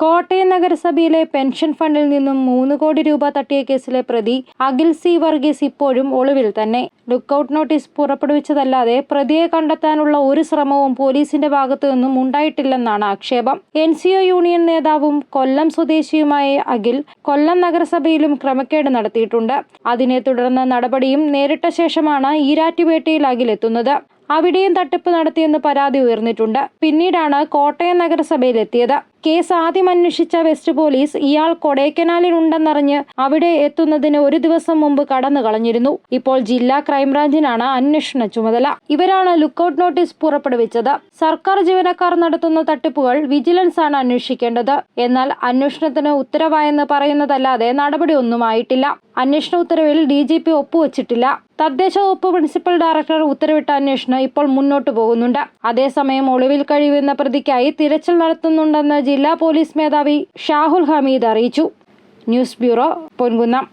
കോട്ടയം നഗരസഭയിലെ പെൻഷൻ ഫണ്ടിൽ നിന്നും 3 കോടി രൂപ തട്ടിയ കേസിലെ പ്രതി അഖിൽ സി വർഗീസ് ഇപ്പോഴും ഒളിവിൽ തന്നെ. ലുക്കൌട്ട് നോട്ടീസ് പുറപ്പെടുവിച്ചതല്ലാതെ പ്രതിയെ കണ്ടെത്താനുള്ള ഒരു ശ്രമവും പോലീസിന്റെ ഭാഗത്തു നിന്നും ഉണ്ടായിട്ടില്ലെന്നാണ് ആക്ഷേപം. NCO യൂണിയൻ നേതാവും കൊല്ലം സ്വദേശിയുമായ അഖിൽ കൊല്ലം നഗരസഭയിലും ക്രമക്കേട് നടത്തിയിട്ടുണ്ട്. അതിനെ തുടർന്ന് നടപടിയും നേരിട്ട ശേഷമാണ് ഈരാറ്റുപേട്ടയിൽ അഖിൽ എത്തുന്നത്. അവിടെയും തട്ടിപ്പ് നടത്തിയെന്ന് പരാതി ഉയർന്നിട്ടുണ്ട്. പിന്നീടാണ് കോട്ടയം നഗരസഭയിലെത്തിയത്. കേസ് ആദ്യം അന്വേഷിച്ച വെസ്റ്റ് പോലീസ് ഇയാൾ കൊടൈക്കനാലിൽ ഉണ്ടെന്നറിഞ്ഞ് അവിടെ എത്തുന്നതിന് ഒരു ദിവസം മുമ്പ് കടന്നു കളഞ്ഞിരുന്നു. ഇപ്പോൾ ജില്ലാ ക്രൈംബ്രാഞ്ചിനാണ് അന്വേഷണ ചുമതല. ഇവരാണ് ലുക്കൌട്ട് നോട്ടീസ് പുറപ്പെടുവിച്ചത്. സർക്കാർ ജീവനക്കാർ നടത്തുന്ന തട്ടിപ്പുകൾ വിജിലൻസ് ആണ് അന്വേഷിക്കേണ്ടത്. എന്നാൽ അന്വേഷണത്തിന് ഉത്തരവായെന്ന് പറയുന്നതല്ലാതെ നടപടി ഒന്നും ആയിട്ടില്ല. അന്വേഷണ ഉത്തരവിൽ DGP ഒപ്പുവച്ചിട്ടില്ല. തദ്ദേശ വകുപ്പ് പ്രിൻസിപ്പൽ ഡയറക്ടർ ഉത്തരവിട്ട അന്വേഷണം ഇപ്പോൾ മുന്നോട്ടു പോകുന്നുണ്ട്. അതേസമയം ഒളിവിൽ കഴിയുന്ന പ്രതിക്കായി തിരച്ചിൽ നടത്തുന്നുണ്ടെന്ന് ജില്ലാ പോലീസ് മേധാവി ഷാഹുൽ ഹമീദ് അറിയിച്ചു. News bureau, Ponkunnam.